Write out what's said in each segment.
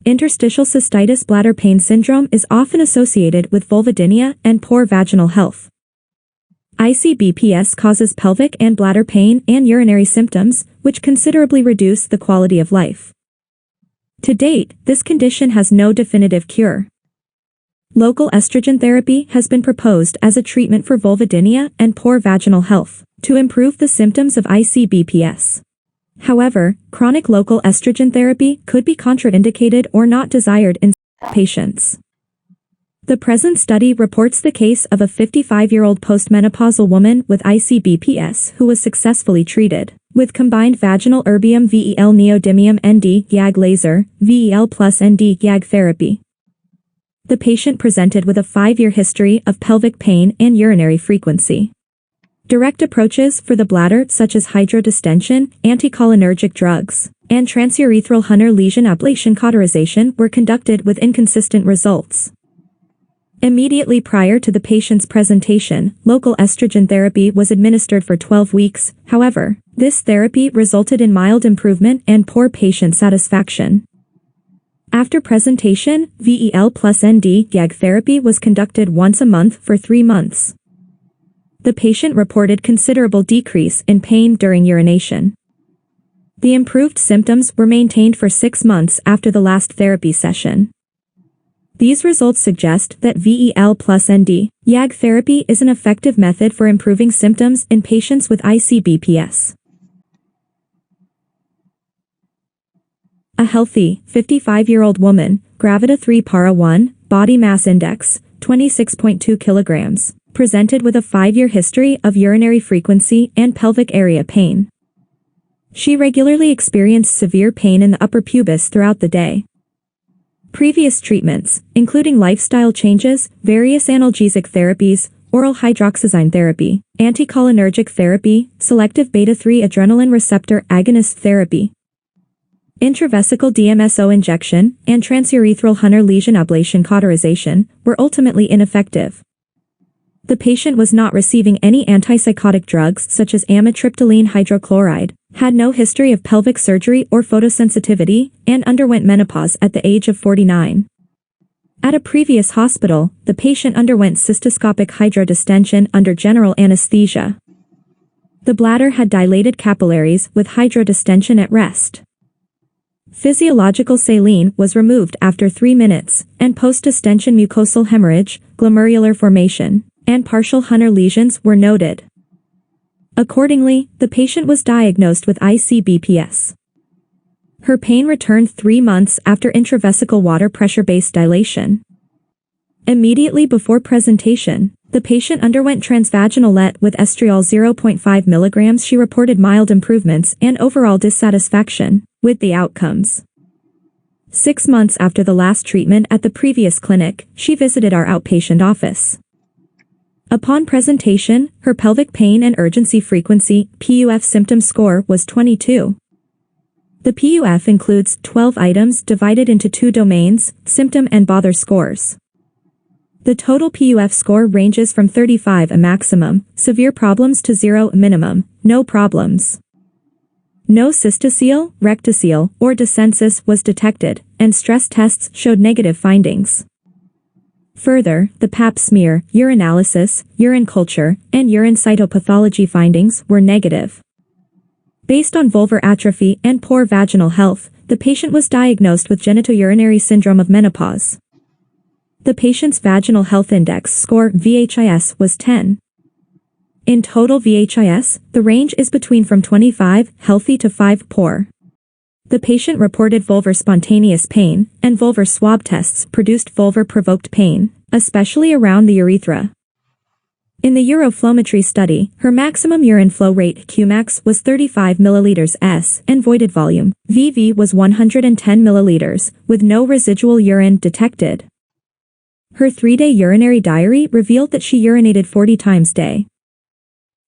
Interstitial cystitis bladder pain syndrome is often associated with vulvodynia and poor vaginal health. ICBPS causes pelvic and bladder pain and urinary symptoms, which considerably reduce the quality of life. To date, this condition has no definitive cure. Local estrogen therapy has been proposed as a treatment for vulvodynia and poor vaginal health to improve the symptoms of ICBPS. However, chronic local estrogen therapy could be contraindicated or not desired in patients. The present study reports the case of a 55-year-old postmenopausal woman with ICBPS who was successfully treated with combined vaginal erbium VEL neodymium ND YAG laser, VEL plus ND YAG therapy. The patient presented with a 5-year history of pelvic pain and urinary frequency. Direct approaches for the bladder such as hydrodistension, anticholinergic drugs, and transurethral Hunter lesion ablation cauterization were conducted with inconsistent results. Immediately prior to the patient's presentation, local estrogen therapy was administered for 12 weeks, however, this therapy resulted in mild improvement and poor patient satisfaction. After presentation, VEL plus ND YAG therapy was conducted once a month for 3 months. The patient reported considerable decrease in pain during urination. The improved symptoms were maintained for 6 months after the last therapy session. These results suggest that VEL plus ND YAG therapy is an effective method for improving symptoms in patients with ICBPS. A healthy, 55-year-old woman, Gravida 3 Para 1, body mass index, 26.2 kilograms, presented with a 5-year history of urinary frequency and pelvic area pain. She regularly experienced severe pain in the upper pubis throughout the day. Previous treatments, including lifestyle changes, various analgesic therapies, oral hydroxyzine therapy, anticholinergic therapy, selective beta-3 adrenaline receptor agonist therapy, intravesical DMSO injection, and transurethral Hunter lesion ablation cauterization, were ultimately ineffective. The patient was not receiving any antipsychotic drugs such as amitriptyline hydrochloride, had no history of pelvic surgery or photosensitivity, and underwent menopause at the age of 49. At a previous hospital, the patient underwent cystoscopic hydrodistension under general anesthesia. The bladder had dilated capillaries with hydrodistension at rest. Physiological saline was removed after 3 minutes, and post-distension mucosal hemorrhage, glomerular formation, and partial Hunter lesions were noted. Accordingly, the patient was diagnosed with ICBPS. Her pain returned 3 months after intravesical water pressure-based dilation. Immediately before presentation, the patient underwent transvaginal LET with estriol 0.5 mg. She reported mild improvements and overall dissatisfaction with the outcomes. 6 months after the last treatment at the previous clinic, she visited our outpatient office. Upon presentation, her pelvic pain and urgency frequency (PUF) symptom score was 22. The PUF includes 12 items divided into 2 domains, symptom and bother scores. The total PUF score ranges from 35 a maximum, severe problems to 0 a minimum, no problems. No cystocele, rectocele, or dissensus was detected, and stress tests showed negative findings. Further, the Pap smear, urinalysis, urine culture, and urine cytopathology findings were negative. Based on vulvar atrophy and poor vaginal health, the patient was diagnosed with genitourinary syndrome of menopause. The patient's vaginal health index score (VHIS) was 10. In total VHIS, the range is between from 25 healthy to 5 poor. The patient reported vulvar spontaneous pain, and vulvar swab tests produced vulvar-provoked pain, especially around the urethra. In the uroflowmetry study, her maximum urine flow rate Qmax was 35 ml s, and voided volume VV was 110 ml, with no residual urine detected. Her 3-day urinary diary revealed that she urinated 40 times a day.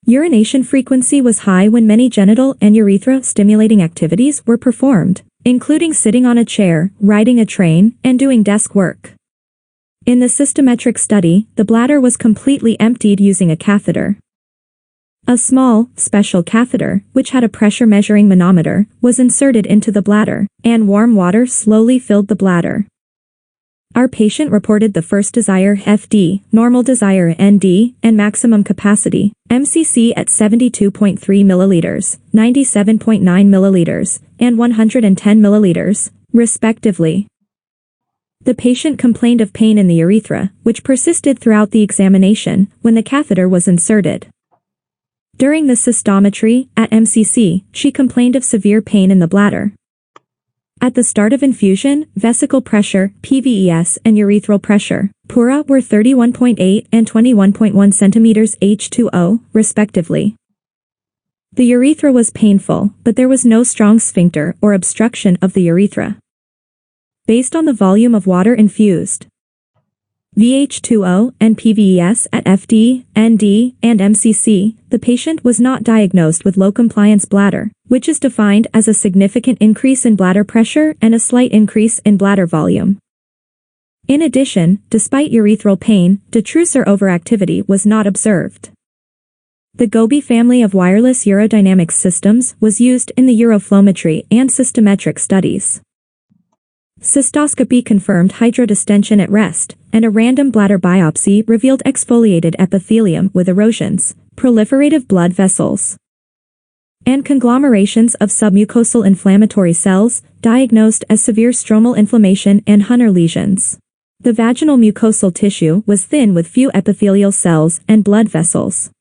Urination frequency was high when many genital and urethra-stimulating activities were performed, including sitting on a chair, riding a train, and doing desk work. In the cystometric study, the bladder was completely emptied using a catheter. A small, special catheter, which had a pressure-measuring manometer, was inserted into the bladder, and warm water slowly filled the bladder. Our patient reported the first desire FD, normal desire ND, and maximum capacity, MCC at 72.3 milliliters, 97.9 milliliters, and 110 milliliters, respectively. The patient complained of pain in the urethra, which persisted throughout the examination, when the catheter was inserted. During the cystometry, at MCC, she complained of severe pain in the bladder. At the start of infusion, vesicle pressure, PVES, and urethral pressure, PURA, were 31.8 and 21.1 centimeters H2O, respectively. The urethra was painful, but there was no strong sphincter or obstruction of the urethra. Based on the volume of water infused, VH2O and PVES at FD, ND, and MCC, the patient was not diagnosed with low-compliance bladder, which is defined as a significant increase in bladder pressure and a slight increase in bladder volume. In addition, despite urethral pain, detrusor overactivity was not observed. The Gobi family of wireless urodynamics systems was used in the uroflowmetry and cystometric studies. Cystoscopy confirmed hydrodistension at rest, and a random bladder biopsy revealed exfoliated epithelium with erosions, proliferative blood vessels, and conglomerations of submucosal inflammatory cells, diagnosed as severe stromal inflammation and Hunner lesions. The vaginal mucosal tissue was thin with few epithelial cells and blood vessels.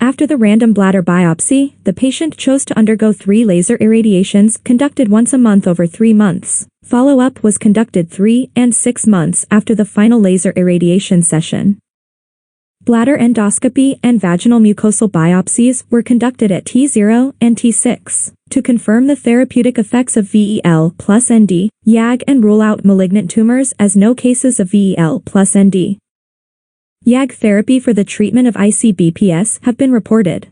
After the random bladder biopsy, the patient chose to undergo 3 laser irradiations conducted once a month over 3 months. Follow-up was conducted 3 and 6 months after the final laser irradiation session. Bladder endoscopy and vaginal mucosal biopsies were conducted at T0 and T6 to confirm the therapeutic effects of VEL plus ND, YAG, and rule out malignant tumors as no cases of VEL plus ND. YAG therapy for the treatment of ICBPS have been reported.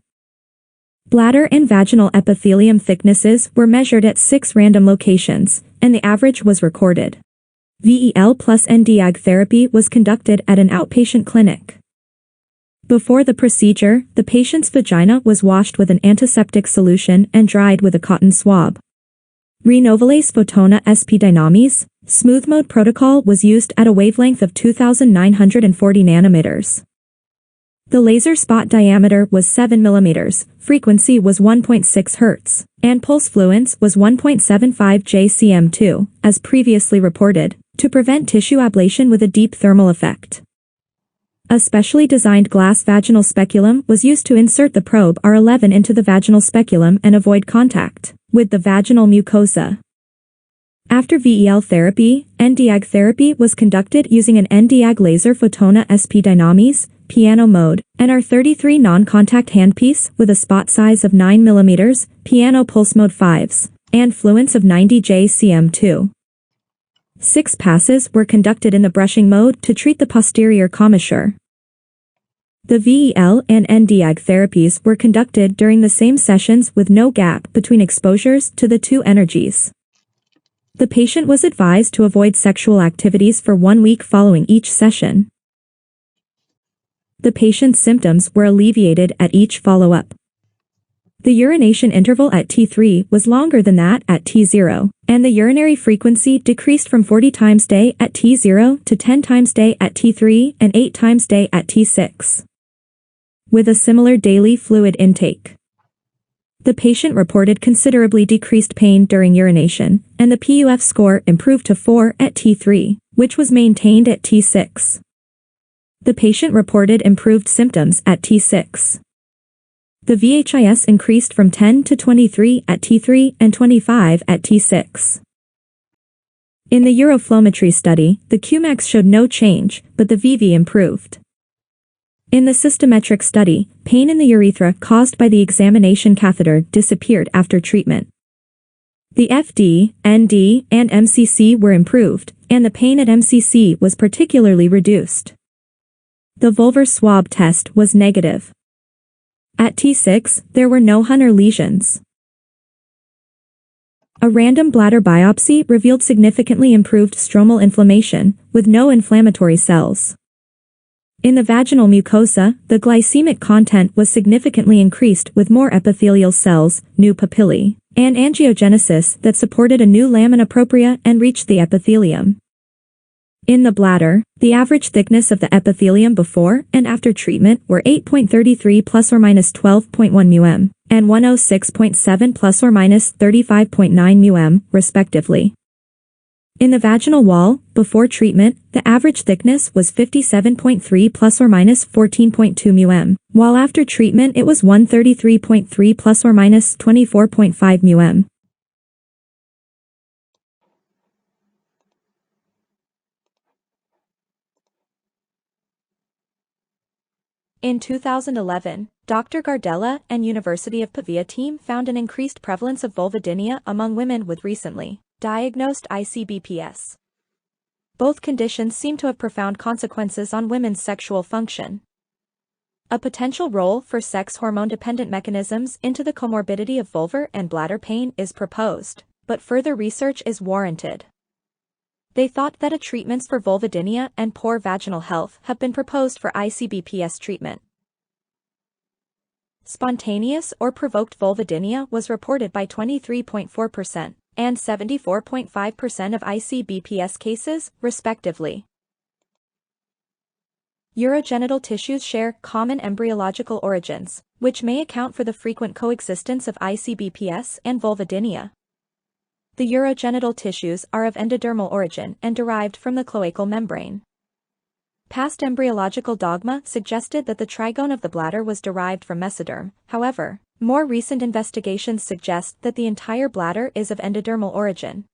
Bladder and vaginal epithelium thicknesses were measured at 6 random locations, and the average was recorded. VEL plus ND YAG therapy was conducted at an outpatient clinic. Before the procedure, the patient's vagina was washed with an antiseptic solution and dried with a cotton swab. Renovolase Photona SP Dynamis, smooth mode protocol was used at a wavelength of 2,940 nanometers. The laser spot diameter was 7 mm, frequency was 1.6 Hz, and pulse fluence was 1.75 JCM2, as previously reported, to prevent tissue ablation with a deep thermal effect. A specially designed glass vaginal speculum was used to insert the probe R11 into the vaginal speculum and avoid contact with the vaginal mucosa. After VEL therapy, NDAG therapy was conducted using an NDAG laser Photona SP Dynamis, piano mode, and R33 non-contact handpiece with a spot size of 9 mm, piano pulse mode 5s, and fluence of 90 JCM2. 6 passes were conducted in the brushing mode to treat the posterior commissure. The VEL and NDAG therapies were conducted during the same sessions with no gap between exposures to the 2 energies. The patient was advised to avoid sexual activities for 1 week following each session. The patient's symptoms were alleviated at each follow-up. The urination interval at T3 was longer than that at T0, and the urinary frequency decreased from 40 times day at T0 to 10 times day at T3 and 8 times day at T6. With a similar daily fluid intake. The patient reported considerably decreased pain during urination, and the PUF score improved to 4 at T3, which was maintained at T6. The patient reported improved symptoms at T6. The VHIS increased from 10 to 23 at T3 and 25 at T6. In the uroflowmetry study, the Qmax showed no change, but the VV improved. In the cystometric study, pain in the urethra caused by the examination catheter disappeared after treatment. The FD, ND, and MCC were improved, and the pain at MCC was particularly reduced. The vulvar swab test was negative. At T6, there were no Hunner lesions. A random bladder biopsy revealed significantly improved stromal inflammation, with no inflammatory cells. In the vaginal mucosa, the glycemic content was significantly increased with more epithelial cells, new papillae, and angiogenesis that supported a new lamina propria and reached the epithelium. In the bladder, the average thickness of the epithelium before and after treatment were 8.33 plus or minus 12.1 μm, and 106.7 plus or minus 35.9 μm, respectively. In the vaginal wall, before treatment, the average thickness was 57.3 plus or minus 14.2 μm, while after treatment it was 133.3 plus or minus 24.5 μm. In 2011, Dr. Gardella and University of Pavia team found an increased prevalence of vulvodynia among women with recently diagnosed ICBPS. Both conditions seem to have profound consequences on women's sexual function. A potential role for sex hormone-dependent mechanisms into the comorbidity of vulvar and bladder pain is proposed, but further research is warranted. They thought that treatments for vulvodynia and poor vaginal health have been proposed for ICBPS treatment. Spontaneous or provoked vulvodynia was reported by 23.4%. And 74.5% of ICBPS cases, respectively. Urogenital tissues share common embryological origins, which may account for the frequent coexistence of ICBPS and vulvodynia. The urogenital tissues are of endodermal origin and derived from the cloacal membrane. Past embryological dogma suggested that the trigone of the bladder was derived from mesoderm. However, more recent investigations suggest that the entire bladder is of endodermal origin.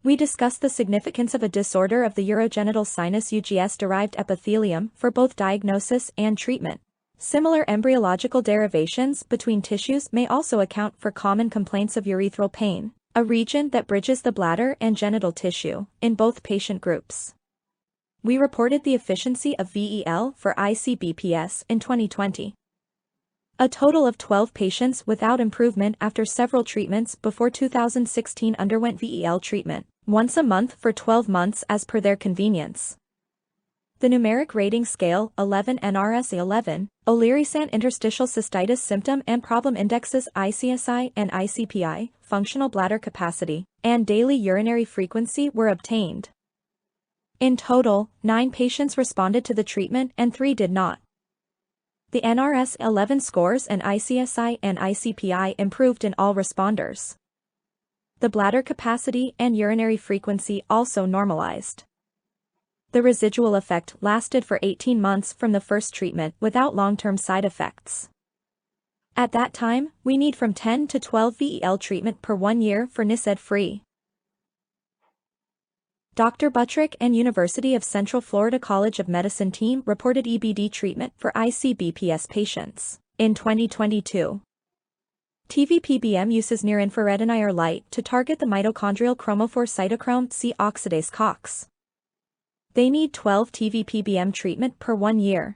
We discussed the significance of a disorder of the urogenital sinus UGS-derived epithelium for both diagnosis and treatment. Similar embryological derivations between tissues may also account for common complaints of urethral pain, a region that bridges the bladder and genital tissue, in both patient groups. We reported the efficacy of VEL for ICBPS in 2020. A total of 12 patients without improvement after several treatments before 2016 underwent VEL treatment, once a month for 12 months as per their convenience. The numeric rating scale 11 NRS 11, O'Leary-San interstitial cystitis symptom and problem indexes ICSI and ICPI, functional bladder capacity, and daily urinary frequency were obtained. In total, 9 patients responded to the treatment and 3 did not. The NRS 11 scores and ICSI and ICPI improved in all responders. The bladder capacity and urinary frequency also normalized. The residual effect lasted for 18 months from the first treatment without long-term side effects. At that time, we need from 10 to 12 VEL treatment per 1 year for NSAID-free. Dr. Buttrick and University of Central Florida College of Medicine team reported EBD treatment for ICBPS patients in 2022. TVPBM uses near-infrared and IR light to target the mitochondrial chromophore cytochrome C oxidase COX. They need 12 TVPBM treatment per 1 year.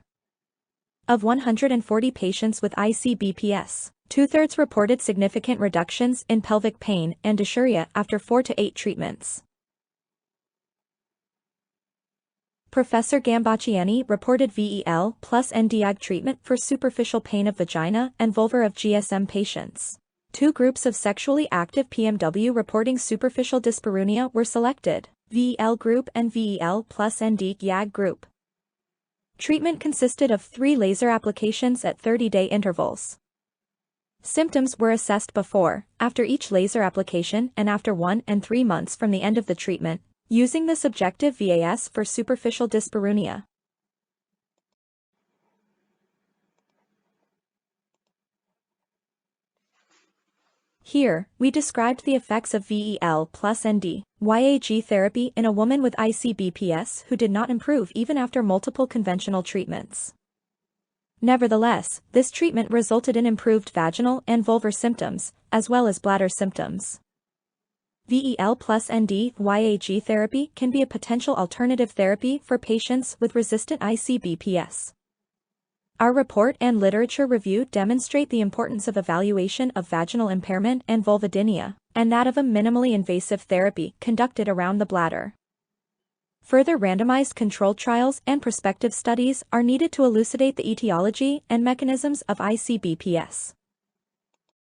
Of 140 patients with ICBPS, 2/3 reported significant reductions in pelvic pain and dysuria after 4 to 8 treatments. Professor Gambacciani reported VEL plus NDIG treatment for superficial pain of vagina and vulva of GSM patients. 2 groups of sexually active PMW reporting superficial dyspareunia were selected, VEL group and VEL plus NDIG group. Treatment consisted of 3 laser applications at 30-day intervals. Symptoms were assessed before, after each laser application and after 1 and 3 months from the end of the treatment, using the subjective VAS for superficial dyspareunia. Here, we described the effects of VEL plus ND/YAG therapy in a woman with ICBPS who did not improve even after multiple conventional treatments. Nevertheless, this treatment resulted in improved vaginal and vulvar symptoms, as well as bladder symptoms. VEL plus ND/YAG therapy can be a potential alternative therapy for patients with resistant ICBPS. Our report and literature review demonstrate the importance of evaluation of vaginal impairment and vulvodynia, and that of a minimally invasive therapy conducted around the bladder. Further randomized controlled trials and prospective studies are needed to elucidate the etiology and mechanisms of ICBPS.